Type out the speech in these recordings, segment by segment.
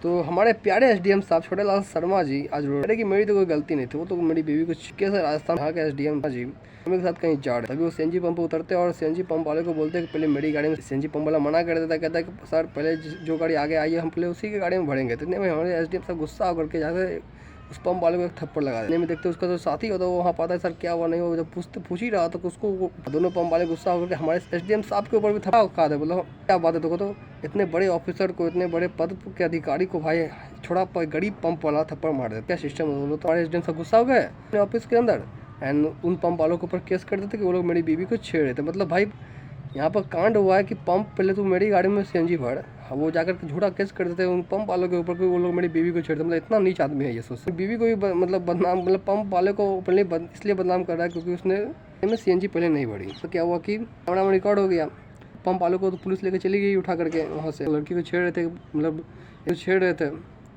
तो हमारे प्यारे एसडीएम साहब छोटे लाल शर्मा जी आज रोड कि मेरी तो कोई गलती नहीं थी, वो तो मेरी बीवी को कैसे राजस्थान यहाँ के एसडीएम जी मेरे साथ कहीं जा रहे, तभी वो सीएनजी पंप पर उतरते और सीएनजी पंप वाले को बोलते हैं कि पहले मेरी गाड़ी में, सीएनजी पंप वाला मना कर देता, कहता है कि सर पहले जो गाड़ी आगे आई है हम पहले उसी की गाड़ी में भरेंगे। तो इतने में हमारे एसडीएम साहब गुस्सा होकर के जाकर उस पंप वाले को एक थप्पड़ लगा देने में देखते उसका जो साथी होता है वो वहाँ पाता है सर क्या हुआ नहीं हुआ, जब पूछ ही रहा तो उसको दोनों पंप वाले गुस्सा होकर हमारे एसडीएम साहब के ऊपर भी थप्पड़ खा दे। बोला क्या बात है, तो इतने बड़े ऑफिसर को, इतने बड़े पद के अधिकारी को भाई छोड़ा गरीब पंप वाला थप्पड़ मार देते, क्या सिस्टम है। बोलो तो हमारे एसडीएम साहब गुस्सा हो गए अपने ऑफिस के अंदर एंड उन पंप वालों के ऊपर केस कर देते कि वो लोग मेरी बीवी को छेड़ रहे थे। मतलब भाई यहाँ पर कांड हुआ है कि पंप पहले तो मेरी गाड़ी में सीएनजी भर, वो जाकर के झूठा केस कर देते हैं उन पंप वालों के ऊपर कि वो लोग मेरी बीवी को छेड़ते। मतलब इतना नीच आदमी है ये सोचते। बीवी को भी मतलब बदनाम, मतलब पंप वाले को पहले इसलिए बदनाम कर रहा है क्योंकि उसने सीएनजी पहले नहीं भरी। तो क्या हुआ कि कैमरा में रिकॉर्ड हो गया, पंप वालों को तो पुलिस लेकर चली गई उठा करके, वहाँ से लड़की को छेड़ रहे थे, मतलब छेड़ रहे थे।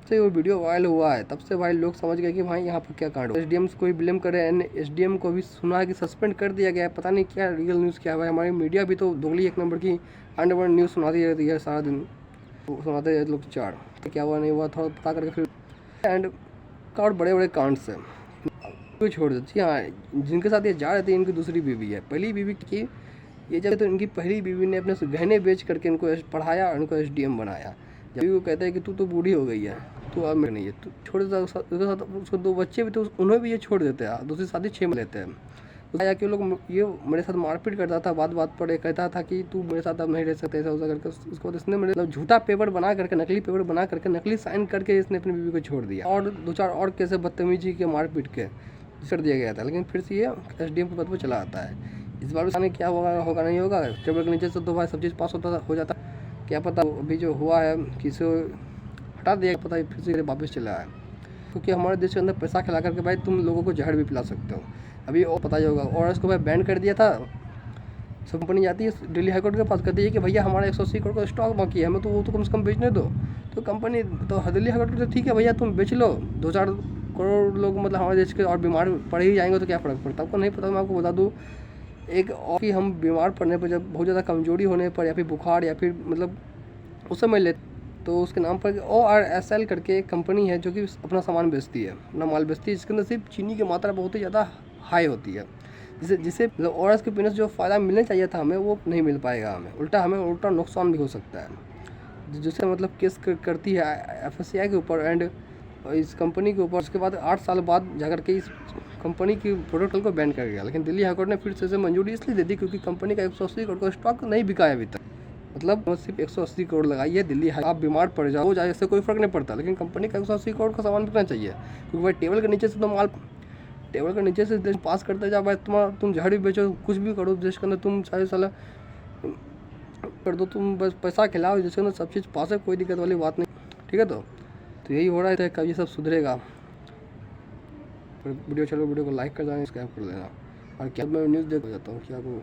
से वो वीडियो वायरल हुआ है, तब से भाई लोग समझ गए कि भाई यहाँ पर क्या कांड हो। एसडीएम को भी ब्लेम करे, एसडीएम को भी सुना है कि सस्पेंड कर दिया गया है, पता नहीं क्या रियल न्यूज़ क्या है। हमारी मीडिया भी तो दोगली एक नंबर की अंडरवर्ल्ड न्यूज़ सुनाती रहती है सारा दिन, सुनाते हैं लोग चार क्या हुआ नहीं हुआ थोड़ा पता करके फिर एंड और बड़े बड़े कांड से कोई छोड़ देती। हाँ, जिनके साथ ये जा रहे थे इनकी दूसरी बीवी है, पहली बीवी की ये जब तो इनकी पहली बीवी ने अपने गहने बेच करके इनको पढ़ाया और इनको एसडीएम बनाया। जब वो कहते हैं कि तू तो बूढ़ी हो गई है, तू अब मेरे नहीं है, तू छोड़ देता। उसके साथ उसको 2 बच्चे भी थे, उन्हें भी ये छोड़ देते हैं, दूसरी शादी 6 में लेते हैं। तो कि लोग ये मेरे साथ मारपीट करता था, बात पर कहता था कि तू मेरे साथ अब नहीं रह सकते, ऐसा वैसा करके उसको इसने मेरे मतलब झूठा पेपर बना करके, नकली पेपर बना करके, नकली साइन करके इसने अपनी बीवी को छोड़ दिया और 2-4 और कैसे बदतमीजी के मारपीट के छोड़ दिया गया था। लेकिन फिर से ये एसडीएम के पद पर चला आता है। इस बार भी क्या होगा नहीं होगा, टेबल के नीचे से तो भाई सब चीज़ पास हो जाता, क्या पता अभी जो हुआ है किसी हटा दिया, पता है फिर से वापस चला है। क्योंकि हमारे देश के अंदर पैसा खिला करके भाई तुम लोगों को जहर भी पिला सकते हो। अभी और पता ही होगा, और इसको भाई बैन कर दिया था। सब कंपनी जाती है दिल्ली हाईकोर्ट के पास, कहती है कि भैया हमारा 180 करोड़ का स्टॉक बाकी है, हमें तो वो तो कम से कम बेचने दो। तो कंपनी तो दिल्ली हाईकोर्ट तो ठीक है भैया तुम बेच लो, 2-4 करोड़ लोग मतलब हमारे देश के और बीमार पड़ ही जाएंगे तो क्या फ़र्क पड़ता है। आपको नहीं पता, मैं आपको बता दूँ एक और कि हम बीमार पड़ने पर, जब बहुत ज़्यादा कमजोरी होने पर या फिर बुखार या फिर मतलब उस समय ले तो उसके नाम पर ORSL करके एक कंपनी है जो कि अपना सामान बेचती है, अपना माल बेचती है, जिसके अंदर सिर्फ चीनी की मात्रा बहुत ही ज़्यादा हाई होती है, जिसे मतलब ORS के पीने से जो फ़ायदा मिलना चाहिए था हमें वो नहीं मिल पाएगा, हमें उल्टा नुकसान भी हो सकता है। जिससे मतलब केस करती है FSCI के ऊपर एंड इस कंपनी के ऊपर। उसके बाद 8 साल बाद जाकर के इस कंपनी की प्रोडक्ट को बैन कर गया। लेकिन दिल्ली हाईकोर्ट ने फिर से मंजूरी इसलिए दे दी क्योंकि कंपनी का 180 करोड़ का स्टॉक नहीं बिका है अभी तक। मतलब सिर्फ 180 करोड़ लगाई है दिल्ली, आप बीमार पड़ जाओ हो जाए इससे कोई फर्क नहीं पड़ता, लेकिन कंपनी का 180 करोड़ का सामान बिकना चाहिए। क्योंकि भाई टेबल के नीचे से तो माल, टेबल के नीचे से देश पास करते जाओ भाई, तुम जहर भी बेचो, कुछ भी करो देश के अंदर, तुम चाहे साला कर दो, तुम बस पैसा खिलाओ, जिसके अंदर सब चीज़ पास है, कोई दिक्कत वाली बात नहीं। ठीक है, तो यही हो रहा है, कब ये सब सुधरेगा। वीडियो को लाइक कर देना, सब्सक्राइब कर देना। और क्या मैं न्यूज़ देख जाता हूँ क्या को